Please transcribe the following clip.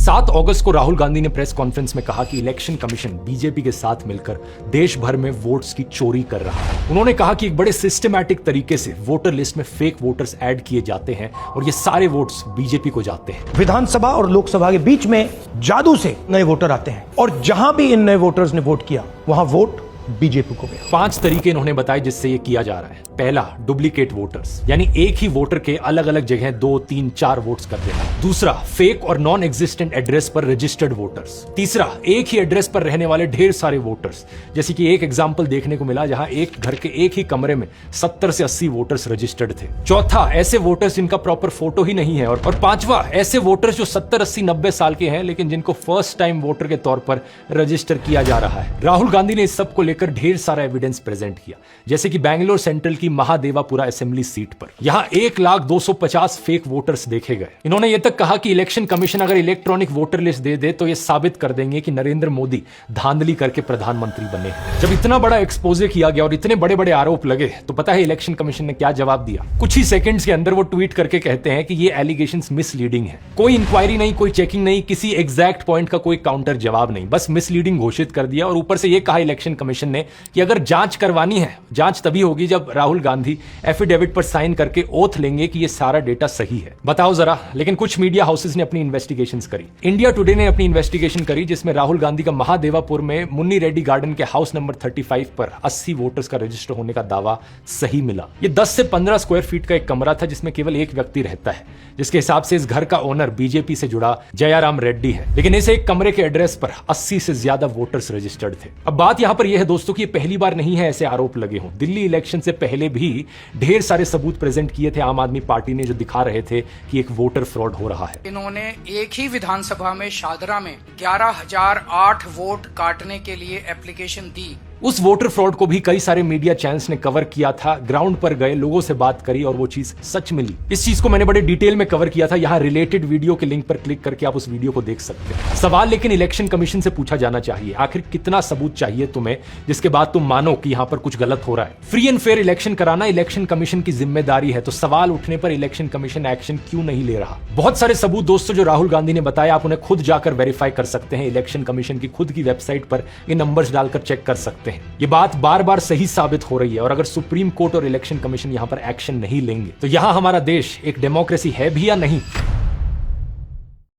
7 अगस्त को राहुल गांधी ने press conference में कहा कि इलेक्शन कमीशन बीजेपी के साथ मिलकर देश भर में वोट्स की चोरी कर रहा है। उन्होंने कहा कि एक बड़े सिस्टमैटिक तरीके से वोटर लिस्ट में फेक वोटर्स ऐड किए जाते हैं और ये सारे वोट्स बीजेपी को जाते हैं। विधानसभा और लोकसभा के बीच में जादू से नए वोटर आते हैं और जहां भी इन नए वोटर्स ने वोट किया वहां वोट बीजेपी को गया। 5 तरीके इन्होंने बताए जिससे ये किया जा रहा है। पहला, डुप्लीकेट वोटर्स, यानी एक ही वोटर के अलग अलग जगह 2, 3, 4 वोट्स कर देना। दूसरा, फेक और नॉन एग्जिस्टेंट एड्रेस पर रजिस्टर्ड वोटर्स। तीसरा, एक ही एड्रेस पर रहने वाले ढेर सारे वोटर्स, जैसे कि एक एग्जाम्पल देखने को मिला जहां एक घर के एक ही कमरे में 70 से 80 वोटर्स रजिस्टर्ड थे। चौथा, ऐसे वोटर्स जिनका प्रॉपर फोटो ही नहीं है। और पांचवा, ऐसे वोटर्स जो 70, 80, 90 साल के हैं लेकिन जिनको फर्स्ट टाइम वोटर के तौर पर रजिस्टर किया जा रहा है। राहुल गांधी ने इस सब को लेकर ढेर सारा एविडेंस प्रेजेंट किया, जैसे कि बैंगलोर सेंट्रल की महादेवापुरा असेंबली सीट पर यहां 1,250 फेक वोटर्स देखे गए। इन्होंने यह तक कहा कि इलेक्शन कमीशन अगर इलेक्ट्रॉनिक वोटर लिस्ट दे दे तो यह साबित कर देंगे कि नरेंद्र मोदी धांधली करके प्रधानमंत्री बने। जब इतना बड़ा एक्सपोजे किया गया और इतने बड़े बड़े आरोप लगे तो पता है इलेक्शन कमीशन ने क्या जवाब दिया? कुछ ही सेकंड्स के अंदर वो ट्वीट करके कहते हैं कि ये एलिगेशंस मिसलीडिंग है। कोई इंक्वायरी नहीं, कोई चेकिंग नहीं, किसी एग्जैक्ट पॉइंट का कोई काउंटर जवाब नहीं, बस मिसलीडिंग घोषित कर दिया। और ऊपर से यह कहा इलेक्शन कमीशन ने कि अगर जांच करवानी है, जांच तभी होगी जब राहुल गांधी एफिडेविट पर साइन करके ओथ लेंगे कि ये सारा डेटा सही है। बताओ जरा। लेकिन कुछ मीडिया हाउसेस ने अपनी इन्वेस्टिगेशंस करी। इंडिया टुडे ने अपनी इन्वेस्टिगेशन करी जिसमें राहुल गांधी का महादेवापुर में मुन्नी रेड्डी गार्डन के हाउस नंबर 35 पर 80 वोटर्स का रजिस्टर होने का दावा सही मिला। ये 10 से 15 स्क्वायर फीट का एक कमरा था जिसमें केवल एक व्यक्ति रहता है, जिसके हिसाब से इस घर का ओनर बीजेपी से जुड़ा जयाराम रेड्डी है। लेकिन इस एक कमरे के एड्रेस पर 80 से ज्यादा वोटर्स रजिस्टर्ड थे। अब बात यहां पर यह है दोस्तों कि पहली बार नहीं है ऐसे आरोप लगे हों। दिल्ली इलेक्शन से पहले भी ढेर सारे सबूत प्रेजेंट किए थे आम आदमी पार्टी ने, जो दिखा रहे थे कि एक वोटर फ्रॉड हो रहा है। इन्होंने एक ही विधानसभा में शादरा में 11,008 वोट काटने के लिए एप्लीकेशन दी। उस वोटर फ्रॉड को भी कई सारे मीडिया चैनल्स ने कवर किया था। ग्राउंड पर गए, लोगों से बात करी और वो चीज सच मिली। इस चीज को मैंने बड़े डिटेल में कवर किया था। यहां रिलेटेड वीडियो के लिंक पर क्लिक करके आप उस वीडियो को देख सकते हैं। सवाल लेकिन इलेक्शन कमीशन से पूछा जाना चाहिए, आखिर कितना सबूत चाहिए तुम्हें जिसके बाद तुम मानो कि यहां पर कुछ गलत हो रहा है। फ्री एंड फेयर इलेक्शन कराना इलेक्शन कमीशन की जिम्मेदारी है, तो सवाल उठने पर इलेक्शन कमीशन एक्शन क्यों नहीं ले रहा? बहुत सारे सबूत दोस्तों जो राहुल गांधी ने बताया, आप उन्हें खुद जाकर वेरीफाई कर सकते हैं। इलेक्शन कमीशन की खुद की वेबसाइट पर ये नंबर्स डालकर चेक कर सकते हैं। ये बात बार बार सही साबित हो रही है। और अगर सुप्रीम कोर्ट और इलेक्शन कमीशन यहां पर एक्शन नहीं लेंगे तो यहां हमारा देश एक डेमोक्रेसी है भी या नहीं?